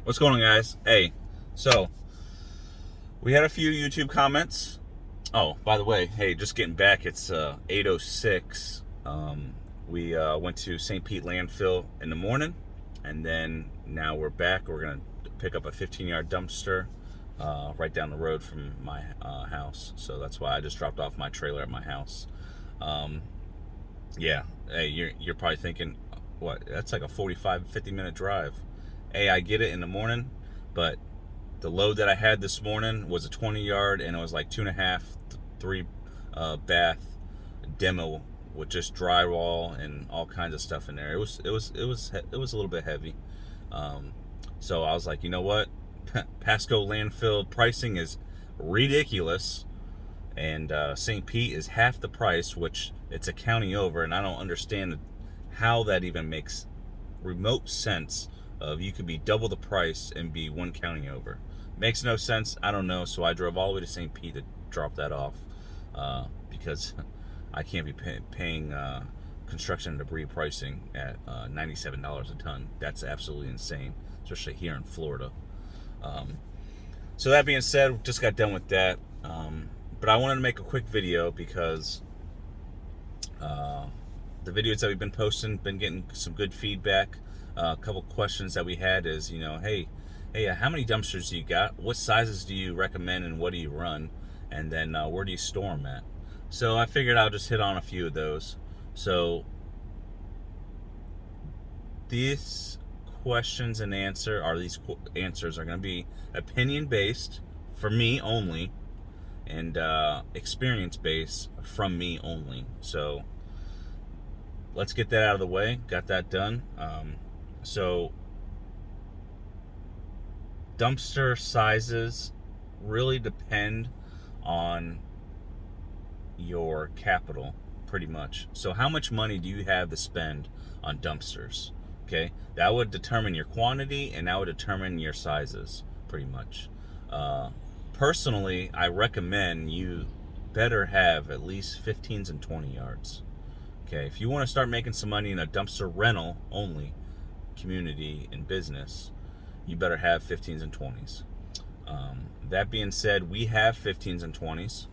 What's going on, guys? Hey, so we had a few YouTube comments. Oh, by the way, hey, just getting back. It's 8:06. We went to St. Pete landfill in the morning, and then now we're back. We're gonna pick up a 15-yard dumpster right down the road from my house. So that's why I just dropped off my trailer at my house. Yeah. Hey, you're probably thinking, what? That's like a 45, 50-minute drive. Hey, I get it in the morning, but the load that I had this morning was a 20-yard, and it was like 2.5, 3 bath demo with just drywall and all kinds of stuff in there. It was a little bit heavy. So I was like, you know what? Pasco landfill pricing is ridiculous, and St. Pete is half the price, which it's a county over, and I don't understand how that even makes remote sense. Of you could be double the price and be one county over. Makes no sense. I don't know. So I drove all the way to St. Pete to drop that off because I can't be paying construction and debris pricing at $97 a ton. That's absolutely insane, especially here in Florida. So that being said, just got done with that. But I wanted to make a quick video because the videos that we've been posting, been getting some good feedback. A couple questions that we had is, hey, how many dumpsters do you got? What sizes do you recommend, and what do you run? And then where do you store them at? So I figured I'll just hit on a few of those. So these questions and answers are going to be opinion based for me only, and experience based from me only. So let's get that out of the way. Got that done. So dumpster sizes really depend on your capital, pretty much. So how much money do you have to spend on dumpsters? Okay, that would determine your quantity, and that would determine your sizes, pretty much. Personally, I recommend you better have at least 15s and 20 yards. Okay, if you want to start making some money in a dumpster rental only community and business, you better have 15s and 20s. That being said, we have 15s and 20s.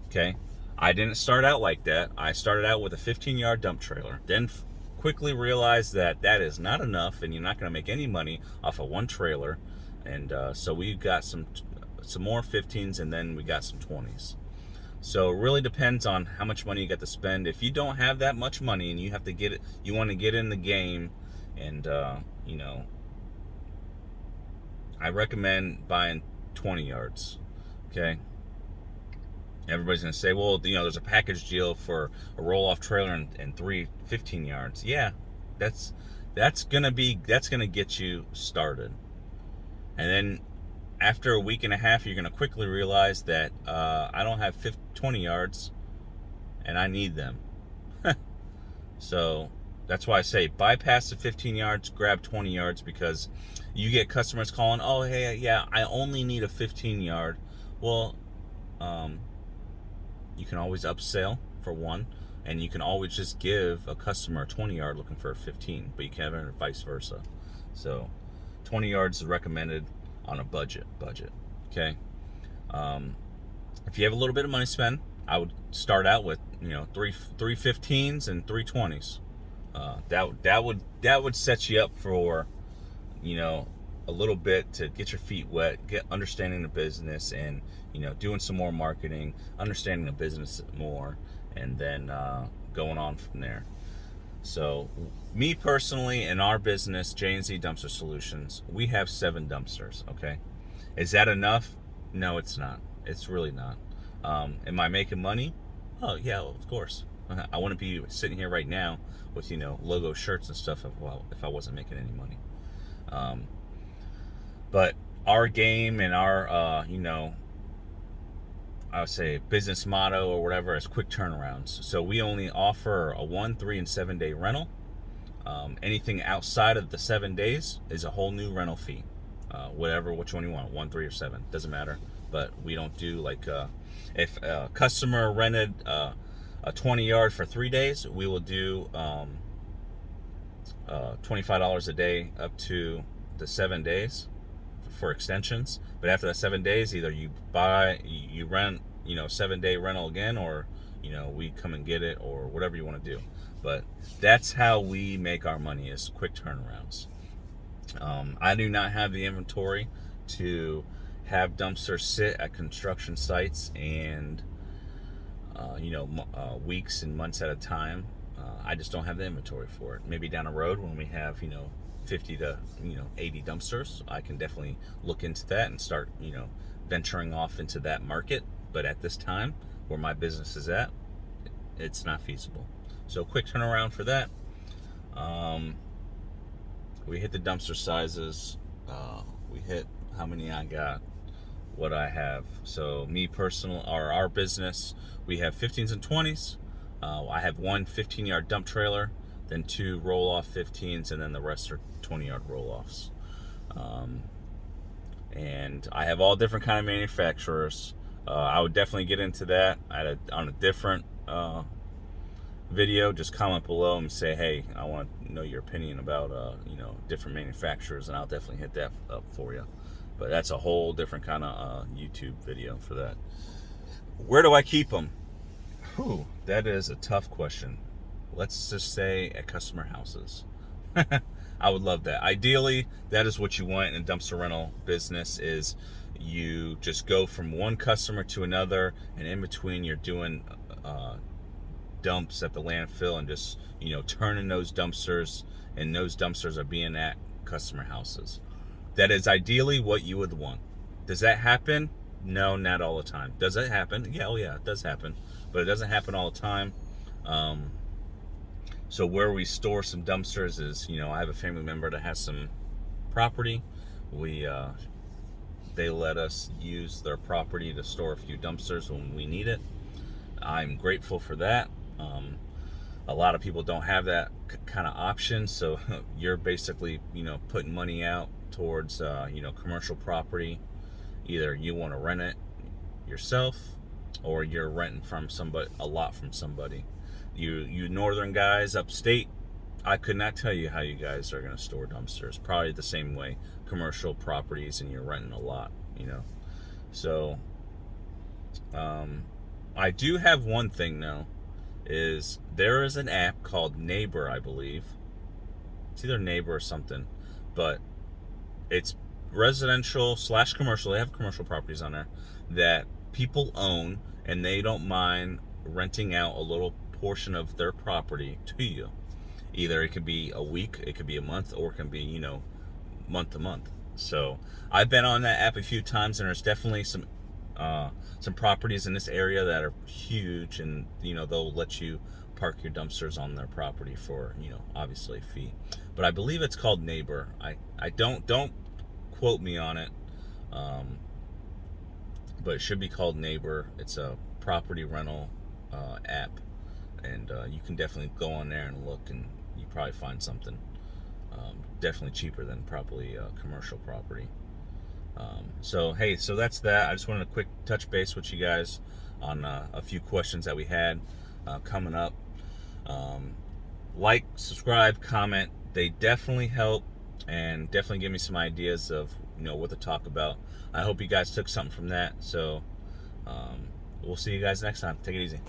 Okay, I didn't start out like that. I started out with a 15-yard dump trailer, then quickly realized that that is not enough, and you're not going to make any money off of one trailer. And so we got some more 15s, and then we got some 20s. So it really depends on how much money you got to spend. If you don't have that much money and you have to get it, you want to get in the game, and I recommend buying 20 yards. Okay. Everybody's gonna say, well, there's a package deal for a roll-off trailer and 3 15 yards. Yeah, that's gonna get you started, and then after a week and a half, you're going to quickly realize that I don't have 20 yards, and I need them. So that's why I say bypass the 15 yards, grab 20 yards, because you get customers calling, oh, hey, yeah, I only need a 15 yard. Well, you can always upsell for one, and you can always just give a customer a 20 yard looking for a 15, but you can have it vice versa. So 20 yards is recommended on a budget. Okay. If you have a little bit of money to spend, I would start out with three 15s and 3 20s. That would set you up for a little bit to get your feet wet, get understanding the business, and doing some more marketing, understanding the business more, and then going on from there. So, me personally, in our business, J&Z Dumpster Solutions, we have 7 dumpsters, okay? Is that enough? No, it's not. It's really not. Am I making money? Oh, yeah, of course. I wouldn't be sitting here right now with, logo shirts and stuff if I wasn't making any money. But our game and our, I would say business motto or whatever is quick turnarounds. So we only offer a 1, 3, and 7 day rental. Anything outside of the 7 days is a whole new rental fee. Which one you want, 1, 3, or 7, doesn't matter. But we don't do like if a customer rented a 20 yard for 3 days, we will do $25 a day up to the 7 days. for extensions. But after that 7 days, either you buy, you rent, 7-day rental again, or we come and get it, or whatever you want to do. But that's how we make our money, is quick turnarounds. I do not have the inventory to have dumpsters sit at construction sites and weeks and months at a time. I just don't have the inventory for it. Maybe down the road when we have 50 to 80 dumpsters, I can definitely look into that and start venturing off into that market. But at this time, where my business is at, it's not feasible. So quick turnaround for that. We hit the dumpster sizes. We hit how many I got, what I have. So me personal, or our business, we have 15s and 20s. I have one 15-yard dump trailer, then 2 roll-off 15s, and then the rest are 20-yard roll-offs. And I have all different kind of manufacturers. I would definitely get into that on a different video. Just comment below and say, hey, I want to know your opinion about different manufacturers, and I'll definitely hit that up for you. But that's a whole different kind of YouTube video for that. Where do I keep them? Whew, that is a tough question. Let's just say at customer houses. I would love that. Ideally, that is what you want in a dumpster rental business, is you just go from one customer to another, and in between you're doing dumps at the landfill and just turning those dumpsters, and those dumpsters are being at customer houses. That is ideally what you would want. Does that happen? No, not all the time. Does it happen? Yeah, it does happen, but it doesn't happen all the time. So where we store some dumpsters is, I have a family member that has some property. They let us use their property to store a few dumpsters when we need it. I'm grateful for that. A lot of people don't have that kind of option, so you're basically, putting money out towards, commercial property. Either you want to rent it yourself, or you're renting from somebody, a lot from somebody. You northern guys upstate, I could not tell you how you guys are going to store dumpsters. Probably the same way, commercial properties, and you're renting a lot, So, I do have one thing though, is there is an app called Neighbor, I believe. It's either Neighbor or something, but it's residential / commercial. They have commercial properties on there that people own, and they don't mind renting out a little portion of their property to you. Either it could be a week, it could be a month, or it can be month to month. So I've been on that app a few times, and there's definitely some properties in this area that are huge, and they'll let you park your dumpsters on their property for obviously a fee. But I believe it's called Neighbor. I don't quote me on it, but it should be called Neighbor. It's a property rental app, and you can definitely go on there and look, and you probably find something definitely cheaper than probably commercial property. So that's that. I just wanted a quick touch base with you guys on a few questions that we had coming up. Like, subscribe, comment. They definitely help, and definitely give me some ideas of what to talk about. I hope you guys took something from that. So we'll see you guys next time. Take it easy.